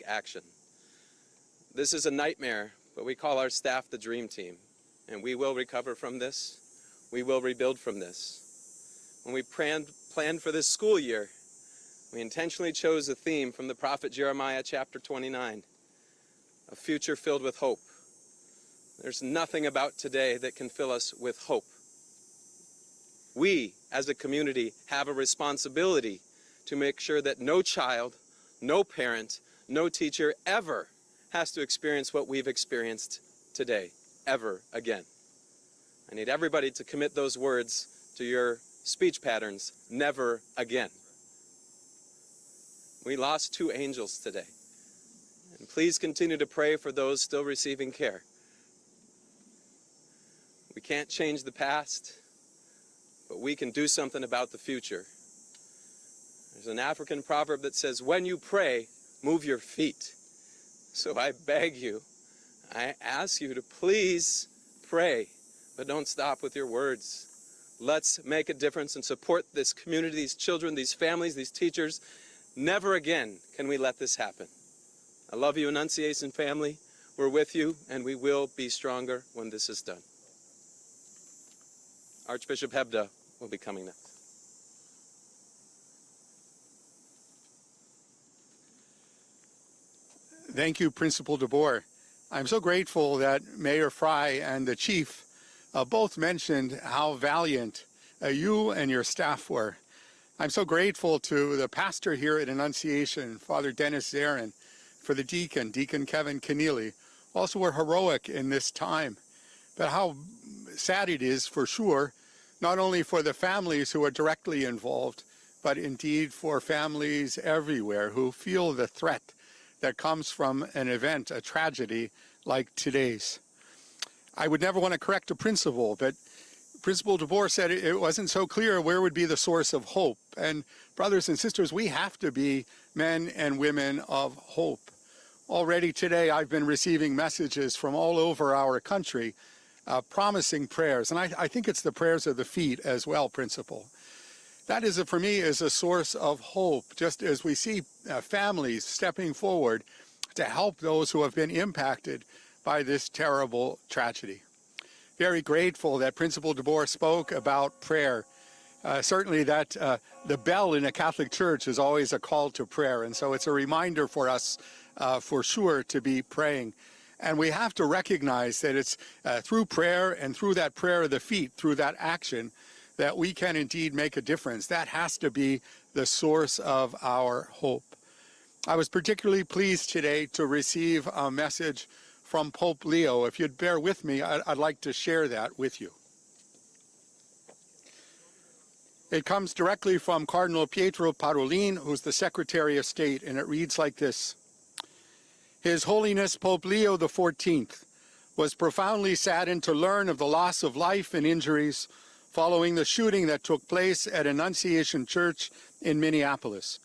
action. This is a nightmare, but we call our staff the dream team, and we will recover from this. We will rebuild from this. When we planned for this school year, we intentionally chose a theme from the prophet Jeremiah chapter 29, a future filled with hope. There's nothing about today that can fill us with hope. We, as a community, have a responsibility to make sure that no child, no parent, no teacher ever has to experience what we've experienced today, ever again. I need everybody to commit those words to your speech patterns, never again. We lost 2 angels today. And please continue to pray for those still receiving care. We can't change the past, but we can do something about the future. There's an African proverb that says, when you pray, move your feet. So I beg you, I ask you to please pray, but don't stop with your words. Let's make a difference and support this community, these children, these families, these teachers. Never again can we let this happen. I love you, Annunciation family. We're with you, and we will be stronger when this is done. Archbishop Hebda will be coming next. Thank you, Principal DeBoer. I'm so grateful that Mayor Fry and the Chief both mentioned how valiant you and your staff were. I'm so grateful to the pastor here at Annunciation, Father Dennis Zarin, for the deacon, Deacon Kevin Keneally, also were heroic in this time. But how sad it is, for sure, not only for the families who are directly involved, but indeed for families everywhere who feel the threat that comes from an event, a tragedy like today's. I would never want to correct a principal, but Principal DeBoer said it wasn't so clear where would be the source of hope. And brothers and sisters, we have to be men and women of hope. Already today, I've been receiving messages from all over our country promising prayers. And I think it's the prayers of the feet as well, Principal. That is, for me, is a source of hope, just as we see families stepping forward to help those who have been impacted by this terrible tragedy. Very grateful that Principal DeBoer spoke about prayer. Certainly that the bell in a Catholic church is always a call to prayer, and so it's a reminder for us for sure to be praying. And we have to recognize that it's through prayer and through that prayer of the feet, through that action, that we can indeed make a difference. That has to be the source of our hope. I was particularly pleased today to receive a message from Pope Leo. If you'd bear with me, I'd like to share that with you. It comes directly from Cardinal Pietro Parolin, who's the Secretary of State, and it reads like this. His Holiness Pope Leo XIV was profoundly saddened to learn of the loss of life and injuries following the shooting that took place at Annunciation Church in Minneapolis.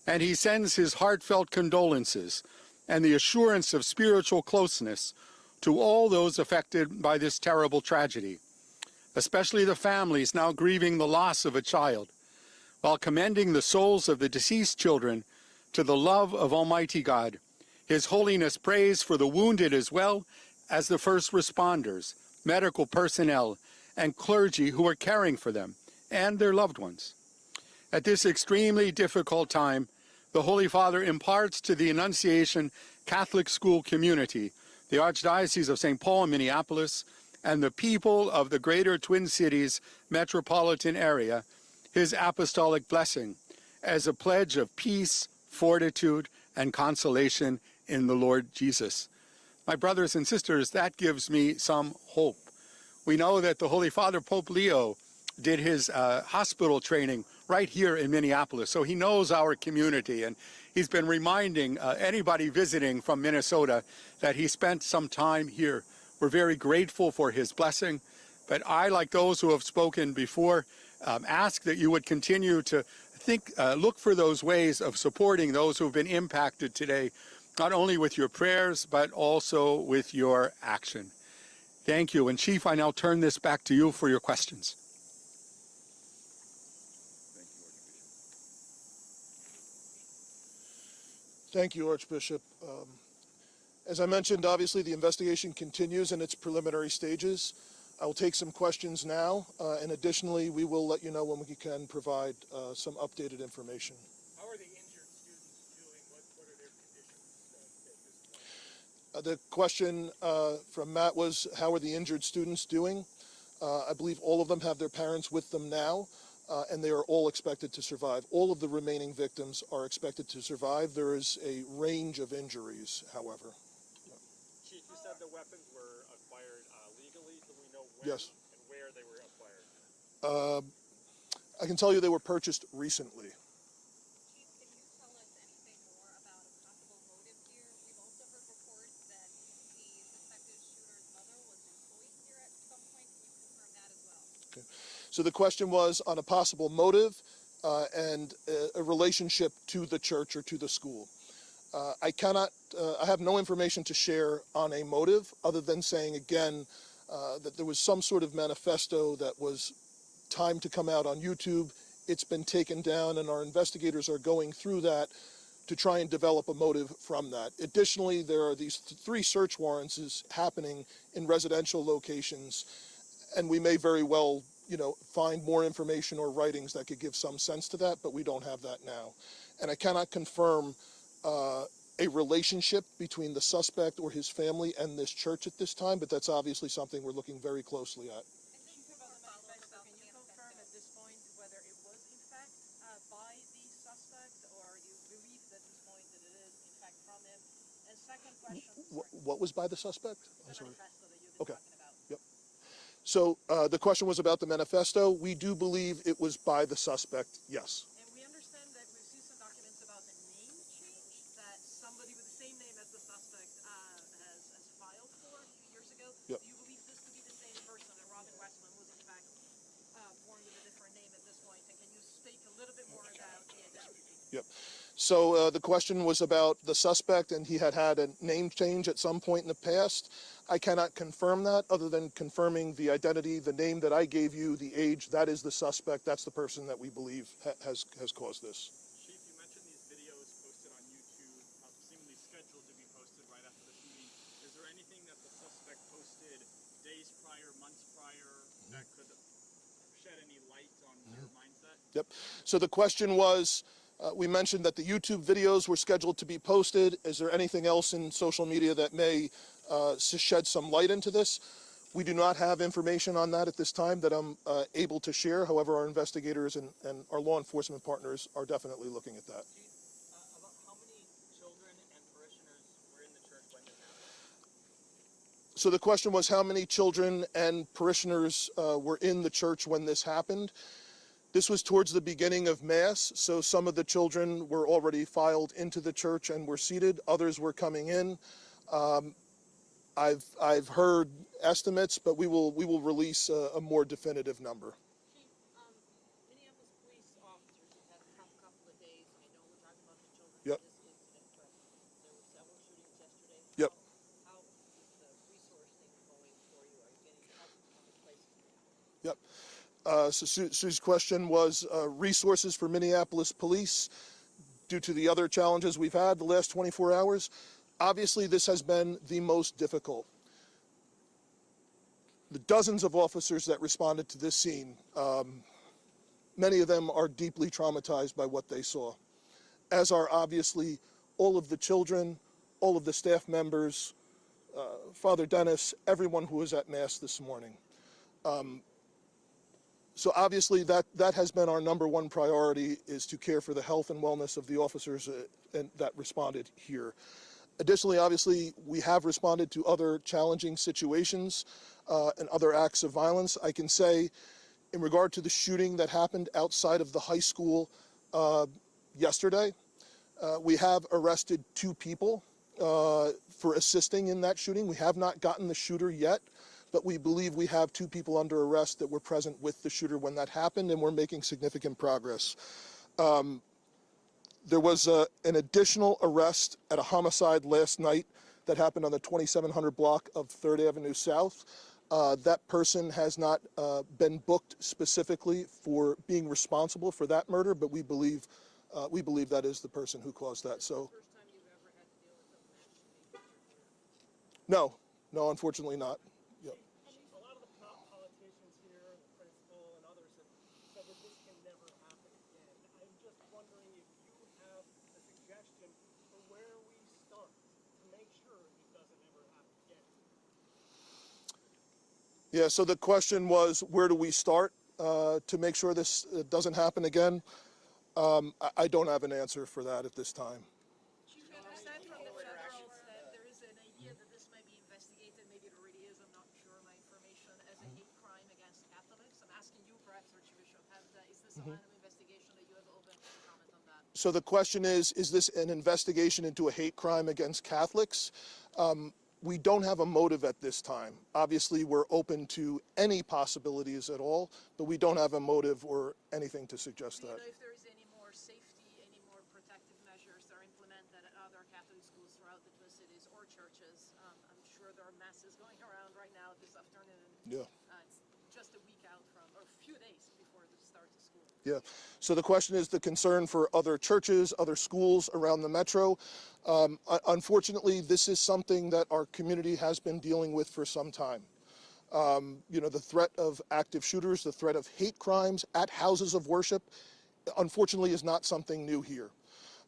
And he sends his heartfelt condolences and the assurance of spiritual closeness to all those affected by this terrible tragedy, especially the families now grieving the loss of a child, while commending the souls of the deceased children to the love of Almighty God. His Holiness prays for the wounded as well as the first responders, medical personnel, and clergy who are caring for them and their loved ones. At this extremely difficult time, the Holy Father imparts to the Annunciation Catholic school community, the Archdiocese of St. Paul and Minneapolis, and the people of the greater Twin Cities metropolitan area, his apostolic blessing as a pledge of peace, fortitude, and consolation in the Lord Jesus. My brothers and sisters, that gives me some hope. We know that the Holy Father, Pope Leo, did his hospital training right here in Minneapolis, so he knows our community, and he's been reminding anybody visiting from Minnesota that he spent some time here. We're very grateful for his blessing, but I, like those who have spoken before, ask that you would continue to look for those ways of supporting those who have been impacted today, not only with your prayers, but also with your action. Thank you. And Chief, I now turn this back to you for your questions. Thank you, Archbishop. As I mentioned, obviously the investigation continues in its preliminary stages. I will take some questions now, and additionally, we will let you know when we can provide some updated information. How are the injured students doing? What are their conditions at this point? The question from Matt was, how are the injured students doing? I believe all of them have their parents with them now, and they are all expected to survive. All of the remaining victims are expected to survive. There is a range of injuries, however. Chief, you said the weapons were acquired legally. Do we know when Yes. and where they were acquired? I can tell you they were purchased recently. Chief, can you tell us anything more about a possible motive here? We've also heard reports that the suspected shooter's mother was employed here at some point. Can you confirm that as well? So the question was on a possible motive and a relationship to the church or to the school. I have no information to share on a motive other than saying again that there was some sort of manifesto that was timed to come out on YouTube. It's been taken down, and our investigators are going through that to try and develop a motive from that. Additionally, there are these three search warrants happening in residential locations, and we may very well, find more information or writings that could give some sense to that, but we don't have that now. And I cannot confirm a relationship between the suspect or his family and this church at this time, but that's obviously something we're looking very closely at. Chief, about the manifesto, can you confirm at this point whether it was in fact by the suspect, or you believe at this point that it is in fact from him? And second question, What was by the suspect? I'm the sorry. manifesto that you've been Okay. talking about. Yep. So the question was about the manifesto. We do believe it was by the suspect, yes. And we understand that we've seen some documents about the name change that somebody with the same name as the suspect has filed for a few years ago. Yep. Do you believe this to be the same person, that Robin Westman was in fact born with a different name at this point? And can you speak a little bit more about the identity? Yep. So the question was about the suspect, and he had a name change at some point in the past. I cannot confirm that other than confirming the identity, the name that I gave you, the age. That is the suspect. That's the person that we believe has caused this. Chief, you mentioned these videos posted on YouTube, seemingly scheduled to be posted right after the shooting. Is there anything that the suspect posted days prior, months prior, that could shed any light on their mindset? Yep. So the question was, we mentioned that the YouTube videos were scheduled to be posted. Is there anything else in social media that may shed some light into this? We do not have information on that at this time that I'm able to share. However, our investigators and our law enforcement partners are definitely looking at that. About how many children and parishioners were in the church when this happened? So the question was how many children and parishioners were in the church when this happened. This was towards the beginning of Mass, so some of the children were already filed into the church and were seated. Others were coming in. I've heard estimates, but we will release a more definitive number. Chief, Minneapolis police officers have had a tough couple of days. I know we're talking about the children Yep. in this incident, but there were several shootings yesterday. Yep. How is the resource thing going for you? Are you getting help from other places now? Yep. So Sue's question was resources for Minneapolis police due to the other challenges we've had the last 24 hours. Obviously, this has been the most difficult. The dozens of officers that responded to this scene, many of them are deeply traumatized by what they saw, as are obviously all of the children, all of the staff members, Father Dennis, everyone who was at Mass this morning. So obviously that has been our number one priority, is to care for the health and wellness of the officers that responded here. Additionally, obviously, we have responded to other challenging situations and other acts of violence. I can say, in regard to the shooting that happened outside of the high school yesterday, we have arrested 2 people for assisting in that shooting. We have not gotten the shooter yet, but we believe we have 2 people under arrest that were present with the shooter when that happened, and we're making significant progress. There was an additional arrest at a homicide last night that happened on the 2700 block of 3rd Avenue South. That person has not been booked specifically for being responsible for that murder, but we believe that is the person who caused that. So, First time you've No, unfortunately not. Yep. A lot of the politicians here, the principal and others have said that this can never happen again. I'm just wondering if you have a suggestion for where we start to make sure it doesn't ever happen again. Yeah, so the question was, where do we start to make sure this doesn't happen again? I don't have an answer for that at this time. Chief, you understand from the federals that there is an idea that this may be investigated, maybe it already is, I'm not sure my information, as a hate crime against Catholics. I'm asking you, perhaps, Archbishop, is this a line of investigation that you have open? Can you comment on that? So the question is this an investigation into a hate crime against Catholics? We don't have a motive at this time. Obviously, we're open to any possibilities at all, but we don't have a motive or anything to suggest Do you that. know if there is any more safety, any more protective measures that are implemented at other Catholic schools throughout the Twin Cities or churches? I'm sure there are masses going around right now this afternoon. Yeah. It's just a week out from, or a few days before the start of school. Yeah. So the question is the concern for other churches, other schools around the metro. Unfortunately, this is something that our community has been dealing with for some time. The threat of active shooters, the threat of hate crimes at houses of worship, unfortunately, is not something new here.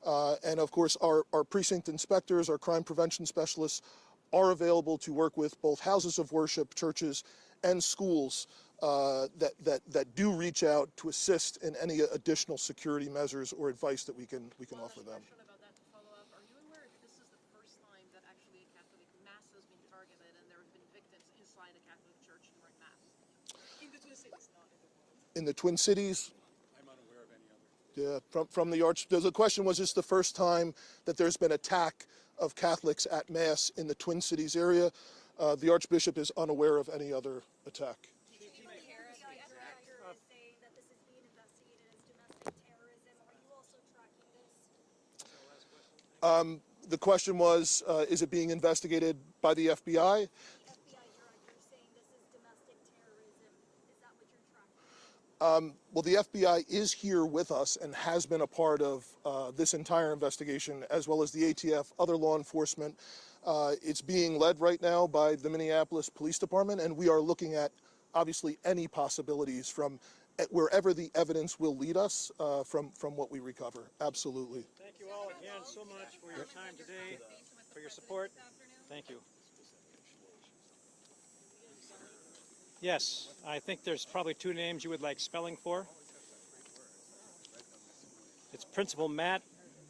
And of course, our precinct inspectors, our crime prevention specialists are available to work with both houses of worship, churches, and schools that do reach out to assist in any additional security measures or advice that we can offer them. Question about that to follow up. Are you aware if this is the first time that actually a Catholic mass has been targeted and there have been victims inside a Catholic church during mass? In the Twin Cities, not in the world. In the Twin Cities, I'm unaware of any other. yeah, from the the question was, is this the first time that there's been attack of Catholics at Mass in the Twin Cities area? The Archbishop is unaware of any other attack. The FBI director is saying that this is being investigated as domestic terrorism. Are you also tracking this? The question was, is it being investigated by the FBI? The FBI director is saying this is domestic terrorism. Is that what you're tracking? Well, the FBI is here with us and has been a part of this entire investigation, as well as the ATF, other law enforcement. It's being led right now by the Minneapolis Police Department, and we are looking at, obviously, any possibilities from wherever the evidence will lead us from what we recover. Absolutely. Thank you all again so much for your time today, for your support. Thank you. Yes, I think there's probably two names you would like spelling for. It's Principal Matt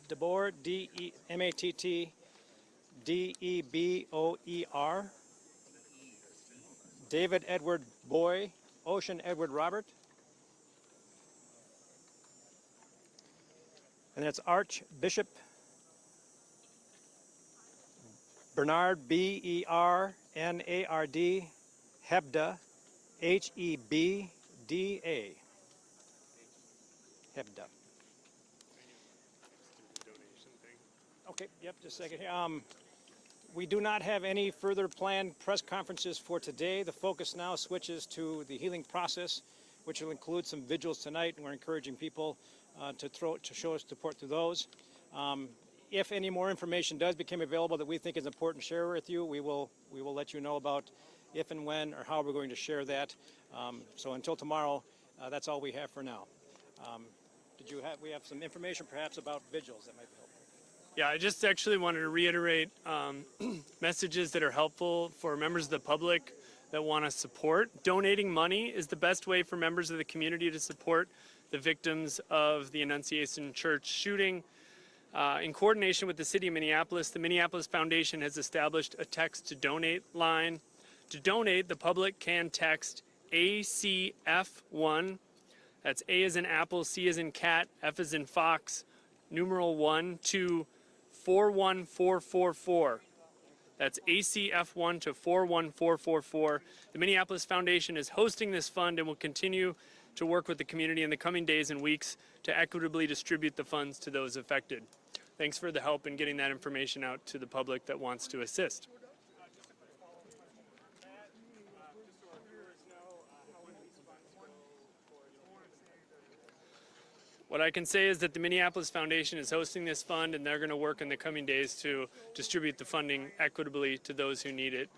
DeBoer, D-E-M-A-T-T-D-E-B-O-E-R. David Edward Boy, Ocean Edward Robert. And that's Archbishop Bernard, B-E-R-N-A-R-D, Hebda, H-E-B-D-A. Hebda. Okay, yep, just a second here. We do not have any further planned press conferences for today. The focus now switches to the healing process, which will include some vigils tonight, and we're encouraging people to show us support to those. If any more information does become available that we think is important to share with you, we will let you know about if and when or how we're going to share that. So until tomorrow, that's all we have for now. We have some information perhaps about vigils that might be helpful. Yeah, I just actually wanted to reiterate messages that are helpful for members of the public that want to support. Donating money is the best way for members of the community to support the victims of the Annunciation Church shooting. In coordination with the City of Minneapolis, the Minneapolis Foundation has established a text to donate line. To donate, the public can text ACF1, that's A as in apple, C as in cat, F as in fox, numeral 1 to 41444. That's ACF1 to 41444. The Minneapolis Foundation is hosting this fund and will continue to work with the community in the coming days and weeks to equitably distribute the funds to those affected. Thanks for the help in getting that information out to the public that wants to assist. What I can say is that the Minneapolis Foundation is hosting this fund, and they're going to work in the coming days to distribute the funding equitably to those who need it.